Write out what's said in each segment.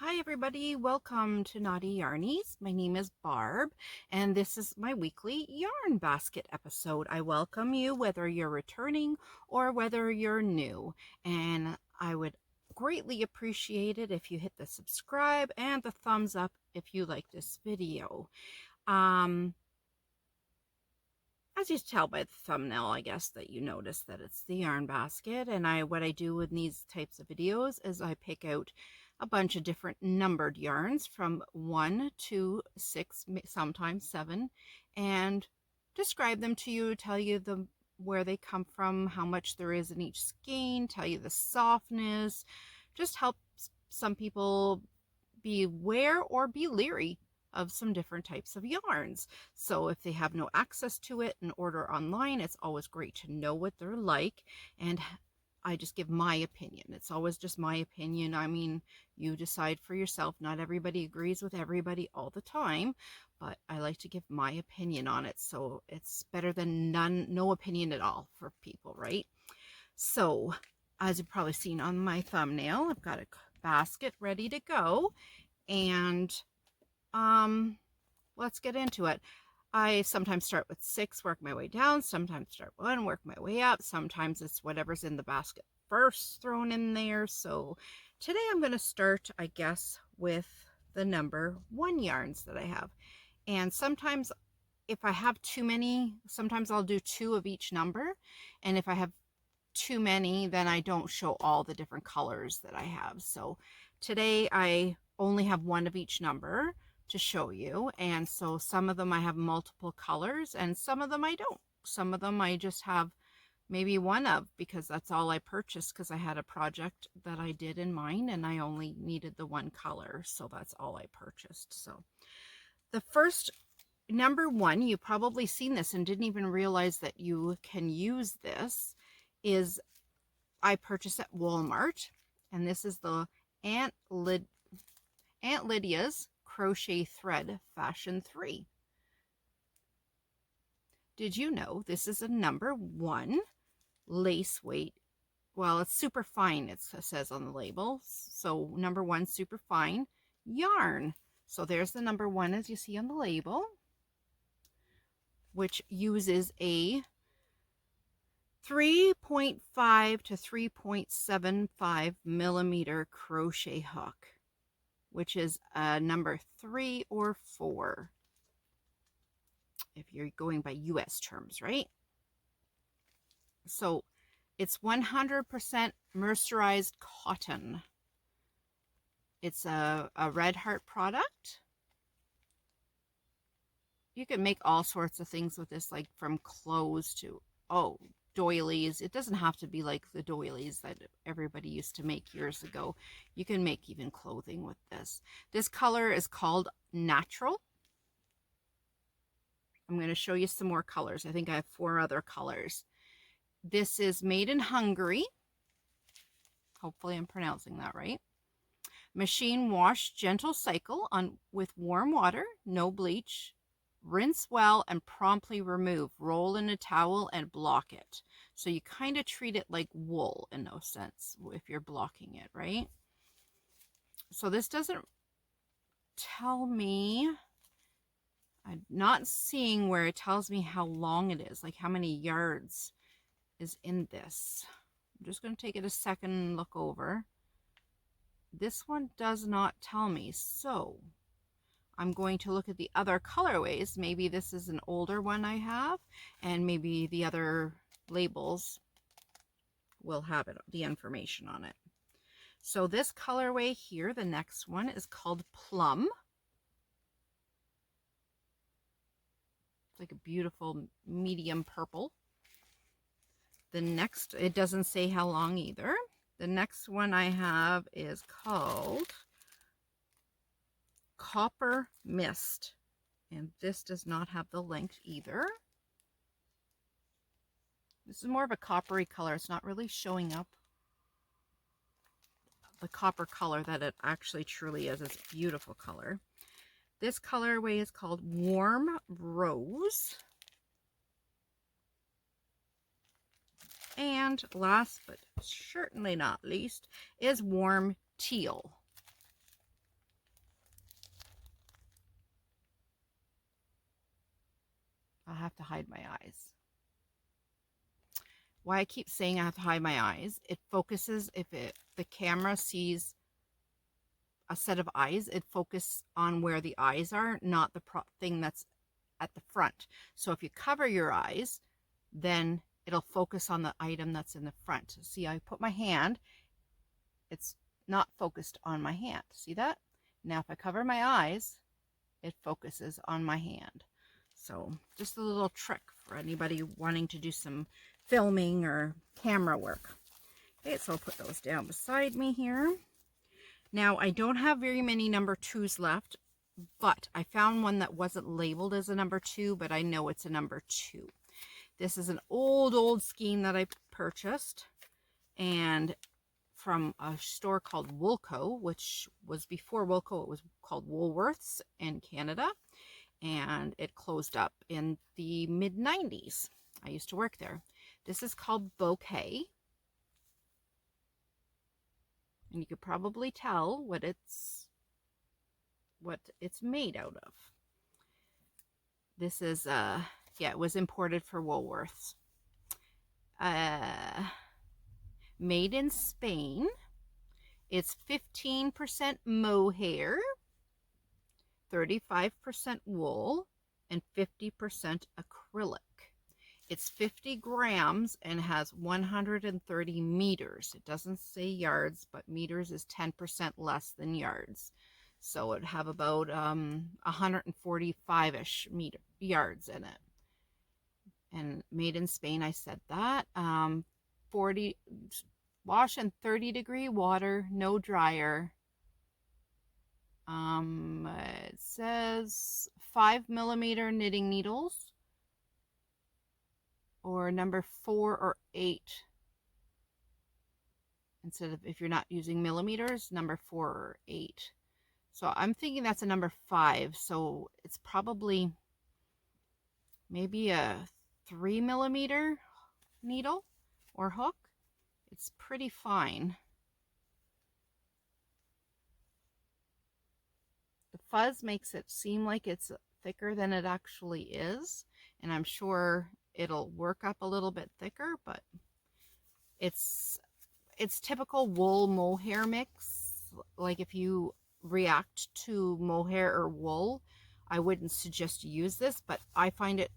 Hi everybody, welcome to Knottyyarnies. My name is Barb and this is my weekly yarn basket episode. I welcome you whether you're returning or whether you're new, and I would greatly appreciate it if you hit the subscribe and the thumbs up if you like this video. As you tell by the thumbnail, I guess that you notice that it's the yarn basket, and what I do with these types of videos is I pick out a bunch of different numbered yarns from 1 to 6, sometimes 7, and describe them to you, tell you where they come from, how much there is in each skein, tell you the softness, just help some people be aware or be leery of some different types of yarns. So if they have no access to it and order online, it's always great to know what they're like, and I just give my opinion. It's always just my opinion. I mean, you decide for yourself. Not everybody agrees with everybody all the time, but I like to give my opinion on it. So it's better than no opinion at all for people, right? So as you've probably seen on my thumbnail, I've got a basket ready to go, and let's get into it. I sometimes start with 6, work my way down, sometimes start 1, work my way up, sometimes it's whatever's in the basket first thrown in there. So today I'm going to start, I guess, with the number 1 yarns that I have. And sometimes if I have too many, sometimes I'll do 2 of each number, and if I have too many, then I don't show all the different colors that I have. So today I only have 1 of each number to show you, and so some of them I have multiple colors and some of them I don't. Some of them I just have maybe 1 of, because that's all I purchased, because I had a project that I did in mine and I only needed the 1 color, so that's all I purchased. So the first number 1, you've probably seen this and didn't even realize that you can use this, is I purchased at Walmart, and this is the Aunt Lydia's Crochet Thread Fashion 3. Did you know this is a number 1 lace weight? Well, it's super fine, it says on the label. So number 1 super fine yarn. So there's the number 1 as you see on the label, which uses a 3.5 to 3.75 millimeter crochet hook, which is number 3 or 4 if you're going by US terms, right? So it's 100% mercerized cotton. It's a Red Heart product. You can make all sorts of things with this, like from clothes to doilies. It doesn't have to be like the doilies that everybody used to make years ago. You can make even clothing with this. This color is called Natural. I'm going to show you some more colors. I think I have 4 other colors. This is made in Hungary. Hopefully I'm pronouncing that right. Machine wash, gentle cycle on with warm water, no bleach. Rinse well and promptly remove. Roll in a towel and block it. So you kind of treat it like wool in no sense if you're blocking it, right? So this doesn't tell me, I'm not seeing where it tells me how long it is, like how many yards is in this. I'm just going to take it a second and look over. This one does not tell me, so I'm going to look at the other colorways. Maybe this is an older one I have, and maybe the other labels will have the information on it. So this colorway here, the next one, is called Plum. It's like a beautiful medium purple. The next, it doesn't say how long either. The next one I have is called Copper Mist, and this does not have the length either. This is more of a coppery color. It's not really showing up the copper color that it actually truly is. It's a beautiful color. This colorway is called Warm Rose. And last but certainly not least is Warm Teal. I have to hide my eyes. Why I keep saying I have to hide my eyes, it focuses, if the camera sees a set of eyes, it focuses on where the eyes are, not the thing that's at the front. So if you cover your eyes, then it'll focus on the item that's in the front. See, I put my hand, it's not focused on my hand. See that? Now if I cover my eyes, it focuses on my hand. So just a little trick for anybody wanting to do some filming or camera work. Okay, so I'll put those down beside me here. Now I don't have very many number 2s left, but I found one that wasn't labeled as a number 2, but I know it's a number 2. This is an old skein that I purchased, and from a store called Woolco, which was before Woolco, it was called Woolworths in Canada, and it closed up in the mid-90s. I used to work there. This is called Bouquet, and you could probably tell what it's made out of. This is yeah, it was imported for Woolworths. Made in Spain. It's 15% mohair, 35% wool, and 50% acrylic. It's 50 grams and has 130 meters. It doesn't say yards, but meters is 10% less than yards. So it'd have about 145-ish yards in it. And made in Spain, I said that. 40 wash in 30-degree water, no dryer. It says 5mm knitting needles, or number 4 or 8. Instead of, if you're not using millimeters, number 4 or 8. So I'm thinking that's a number 5. So it's probably maybe a 3mm needle or hook. It's pretty fine. The fuzz makes it seem like it's thicker than it actually is, and I'm sure it'll work up a little bit thicker, but it's typical wool mohair mix. Like if you react to mohair or wool, I wouldn't suggest you use this, but I find it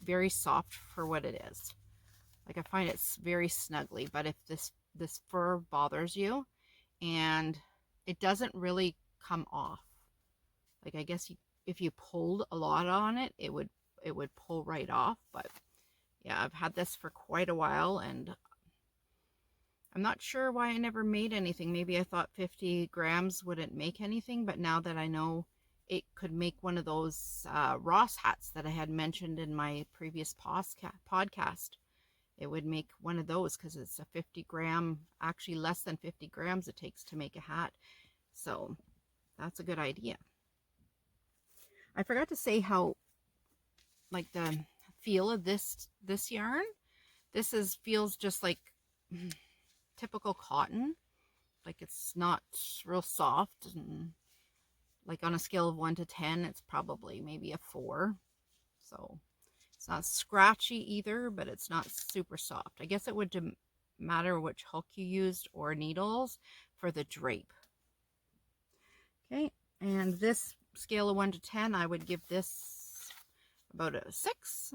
very soft for what it is. Like I find it's very snuggly, but if this fur bothers you, and it doesn't really come off. Like I guess if you pulled a lot on it, it would pull right off. But yeah, I've had this for quite a while, and I'm not sure why I never made anything. Maybe I thought 50 grams wouldn't make anything, but now that I know it could make one of those Ross hats that I had mentioned in my previous podcast, it would make one of those, because it's a 50 gram, actually less than 50 grams it takes to make a hat. So that's a good idea. I forgot to say how, like, the feel of this yarn. This feels just like typical cotton. Like it's not real soft, and like on a scale of 1 to 10, it's probably maybe a 4. So it's not scratchy either, but it's not super soft. I guess it would matter which hook you used or needles for the drape. Okay, and this scale of 1 to 10, I would give this about a 6.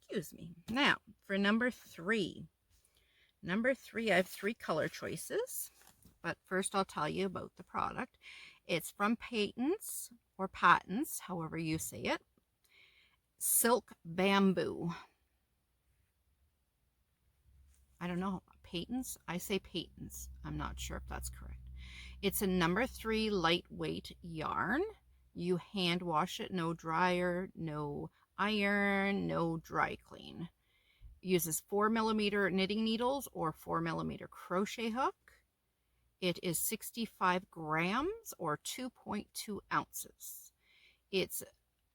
Excuse me. Now, for number 3. Number 3, I have 3 color choices, but first I'll tell you about the product. It's from Patents, or Patents, however you say it. Silk Bamboo. I don't know. Patents? I say Patents. I'm not sure if that's correct. It's a number 3 lightweight yarn. You hand wash it, no dryer, no iron, no dry clean. Uses 4mm knitting needles or 4mm crochet hook. It is 65 grams or 2.2 ounces. It's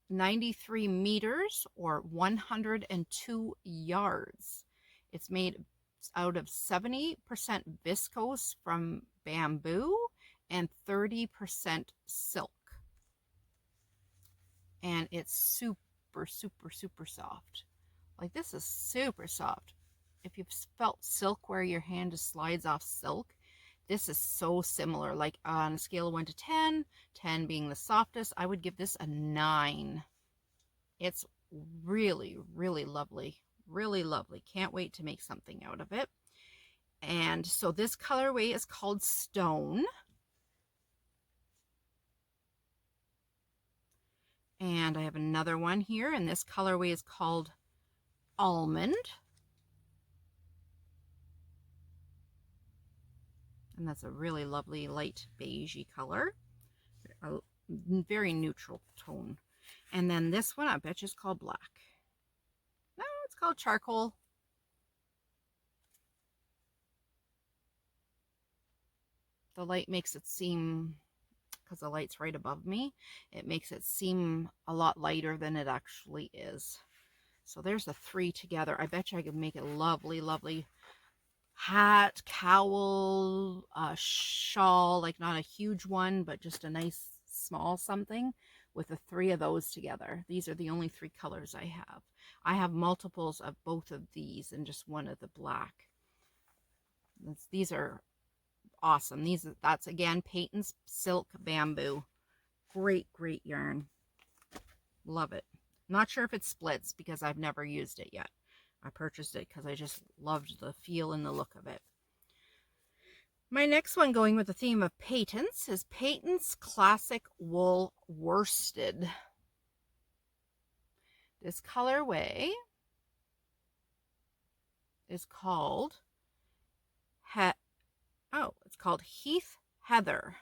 93 meters or 102 yards. It's made out of 70% viscose from bamboo and 30% silk. and it's super, super, super soft. Like, this is super soft. If you've felt silk where your hand just slides off silk, this is so similar. Like, on a scale of 1 to 10, 10 being the softest, I would give this a 9. It's really, really lovely. Really lovely. Can't wait to make something out of it. And so this colorway is called Stone. And I have another one here, and this colorway is called Almond. And that's a really lovely light beigey color. A very neutral tone. And then this one, I bet you is called Black. No, it's called Charcoal. The light makes it seem, because the light's right above me, it makes it seem a lot lighter than it actually is. So there's the 3 together. I bet you I could make a lovely, lovely hat, cowl, shawl, like not a huge one, but just a nice small something with the 3 of those together. These are the only 3 colors I have. I have multiples of both of these and just one of the black. These are awesome. That's again Peyton's Silk Bamboo. Great, great yarn. Love it. Not sure if it splits because I've never used it yet. I purchased it because I just loved the feel and the look of it. My next one, going with the theme of Peyton's, is Peyton's Classic Wool Worsted. This colorway is called it's called Heath Heather.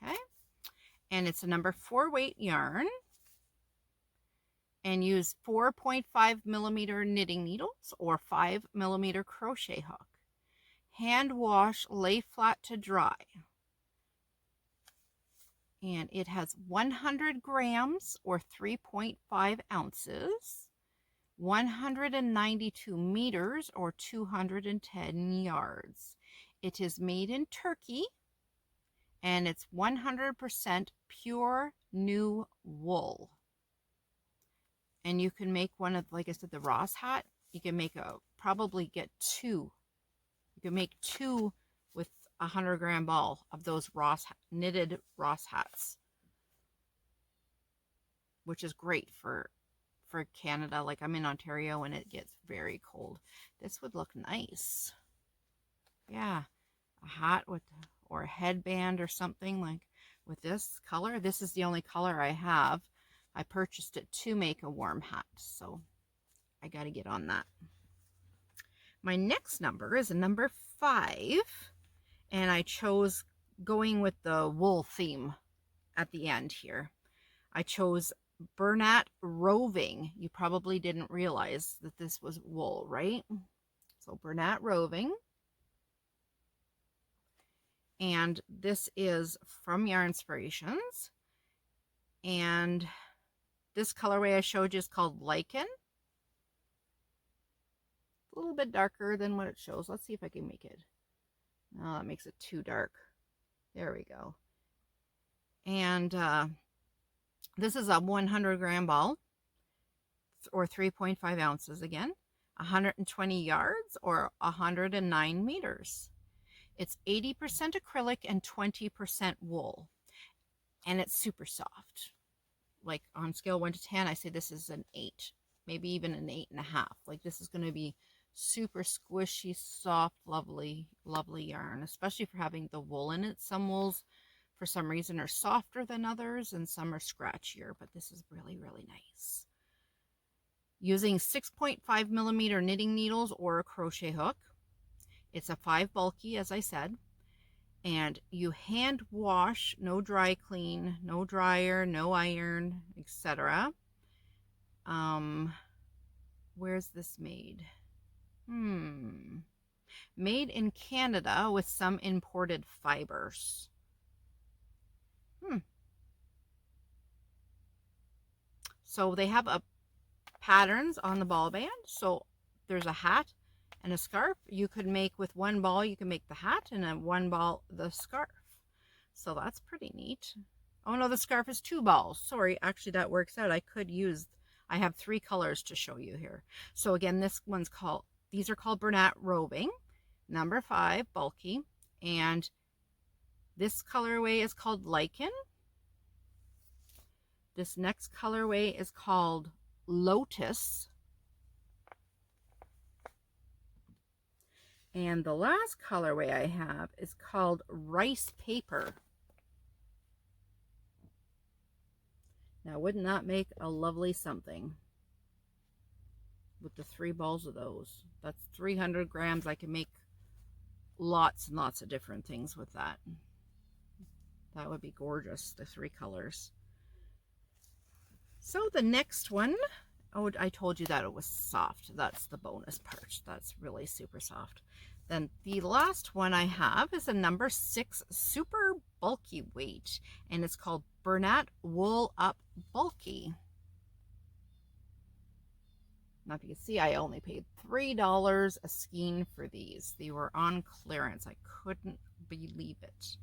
Okay, and it's a number 4 weight yarn, and use 4.5 millimeter knitting needles or 5 millimeter crochet hook. Hand wash, lay flat to dry. And it has 100 grams or 3.5 ounces, 192 meters or 210 yards. It is made in Turkey, and it's 100% pure new wool. And you can make one of, like I said, the Ross hat. You can make probably get 2. You can make 2 with a 100-gram ball of those knitted Ross hats, which is great for Canada. Like, I'm in Ontario and it gets very cold. This would look nice. Yeah, a hat with, or a headband or something like with this color. This is the only color I have. I purchased it to make a warm hat, so I got to get on that. My next number is a number 5, and I chose, going with the wool theme at the end here, I chose Bernat Roving. You probably didn't realize that this was wool, right? So Bernat Roving. And this is from Yarnspirations. And this colorway I showed you is called Lichen. A little bit darker than what it shows. Let's see if I can make it. Oh, that makes it too dark. There we go. And this is a 100-gram ball, or 3.5 ounces again, 120 yards, or 109 meters. It's 80% acrylic and 20% wool, and it's super soft. Like, on scale 1 to 10, I say this is an 8, maybe even an 8.5. Like, this is going to be super squishy, soft, lovely, lovely yarn, especially for having the wool in it. Some wools, for some reason, are softer than others, and some are scratchier, but this is really, really nice. Using 6.5 millimeter knitting needles or a crochet hook. It's a 5 bulky, as I said. And you hand wash, no dry clean, no dryer, no iron, etc. Where's this made? Made in Canada with some imported fibers. So they have patterns on the ball band. So there's a hat and a scarf. You could make with one ball, you can make the hat, and then one ball the scarf. So that's pretty neat. Oh no, the scarf is 2 balls. Sorry, actually that works out. I have 3 colors to show you here. So again, these are called Bernat Roving, number 5, bulky, and this colorway is called Lichen. This next colorway is called Lotus. And the last colorway I have is called Rice Paper. Now, wouldn't that make a lovely something with the 3 balls of those? That's 300 grams. I can make lots and lots of different things with that. That would be gorgeous, the 3 colors. So the next one, oh, I told you that it was soft. That's the bonus part. That's really super soft. Then the last one I have is a number 6 super bulky weight, and it's called Bernat Wool Up Bulky. Now, if you can see, I only paid $3 a skein for these. They were on clearance. I couldn't believe it.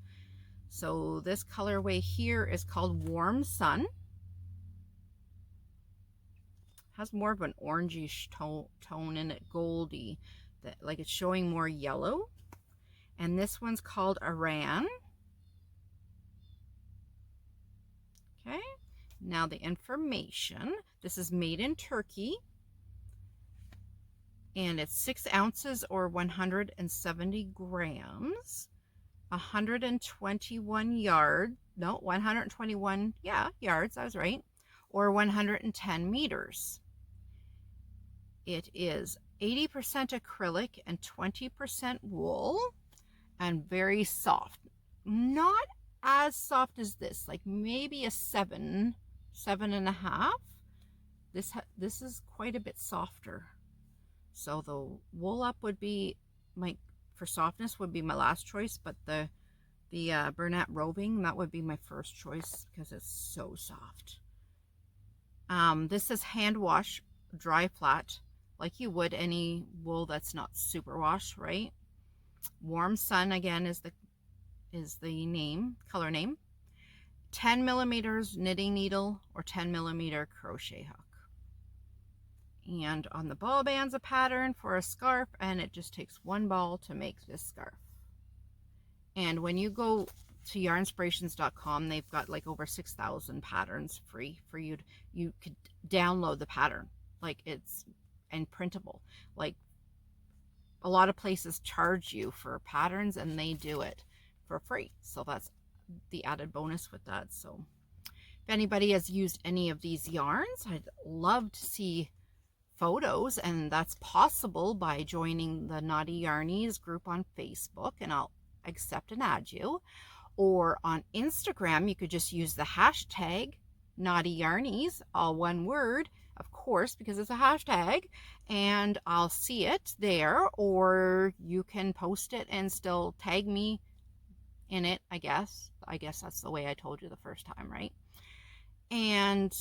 So this colorway here is called Warm Sun. Has more of an orangey tone in it, goldy, that like it's showing more yellow. And this one's called Iran. Okay, now the information. This is made in Turkey, and it's 6 ounces or 170 grams, 121 yards, no, 121, yeah, yards, I was right, or 110 meters. It is 80% acrylic and 20% wool, and very soft. Not as soft as this, like maybe a 7.5. This is quite a bit softer. So the wool up would be for softness would be my last choice, but the Bernat Roving, that would be my first choice because it's so soft. This is hand wash, dry flat, like you would any wool that's not super wash, right? Warm Sun again is the color name. 10 millimeters knitting needle or 10 millimeter crochet hook. And on the ball band's a pattern for a scarf, and it just takes 1 ball to make this scarf. And when you go to yarnspirations.com, they've got like over 6,000 patterns free for you. You could download the pattern, like it's and printable. Like a lot of places charge you for patterns, and they do it for free. So that's the added bonus with that. So if anybody has used any of these yarns, I'd love to see photos, and that's possible by joining the Knottyyarnies group on Facebook, and I'll accept and add you. Or on Instagram, you could just use the hashtag Knottyyarnies, all one word, of course, because it's a hashtag, and I'll see it there. Or you can post it and still tag me in it, I guess. I guess that's the way I told you the first time, right? And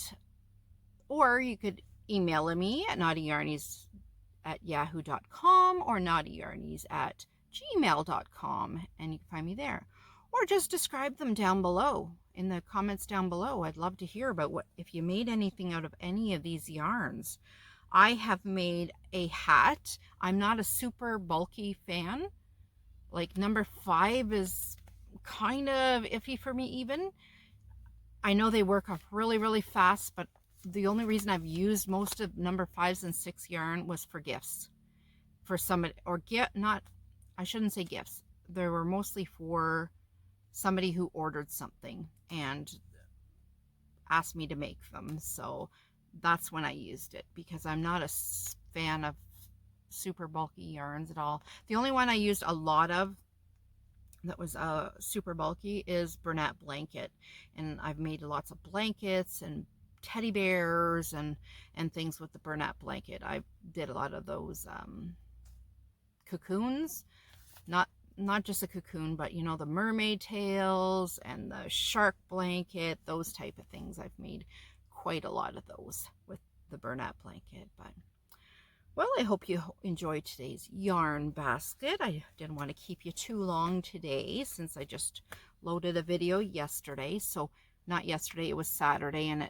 or you could email me at knottyyarnies@yahoo.com or knottyyarnies@gmail.com, and you can find me there. Or just describe them down below in the comments down below. I'd love to hear about if you made anything out of any of these yarns. I have made a hat. I'm not a super bulky fan. Like number 5 is kind of iffy for me even. I know they work off really, really fast, but the only reason I've used most of number 5s and 6 yarn was for gifts. For somebody, or I shouldn't say gifts. They were mostly for somebody who ordered something and asked me to make them. So that's when I used it, because I'm not a fan of super bulky yarns at all. The only one I used a lot of that was super bulky is Bernat Blanket, and I've made lots of blankets and teddy bears and things with the Bernat Blanket. I did a lot of those cocoons, not just a cocoon, but you know, the mermaid tails and the shark blanket, those type of things. I've made quite a lot of those with the Bernat Blanket. But well, I hope you enjoyed today's yarn basket. I didn't want to keep you too long today since I just loaded a video yesterday. So not yesterday, it was Saturday, and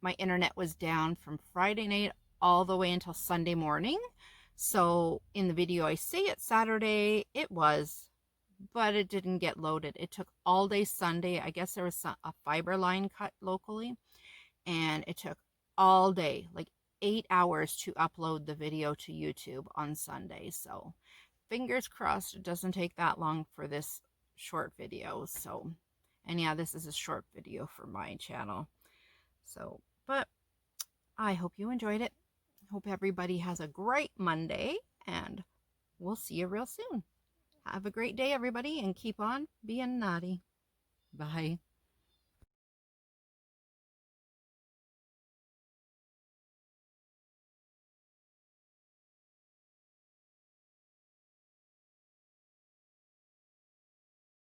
my internet was down from Friday night all the way until Sunday morning. So in the video I say it's Saturday, it was, but it didn't get loaded. It took all day Sunday. I guess there was a fiber line cut locally, and it took all day, like 8 hours, to upload the video to YouTube on Sunday. So fingers crossed it doesn't take that long for this short video. So, and yeah, this is a short video for my channel. So, but I hope you enjoyed it. Hope everybody has a great Monday, and we'll see you real soon. Have a great day, everybody, and keep on being naughty. Bye.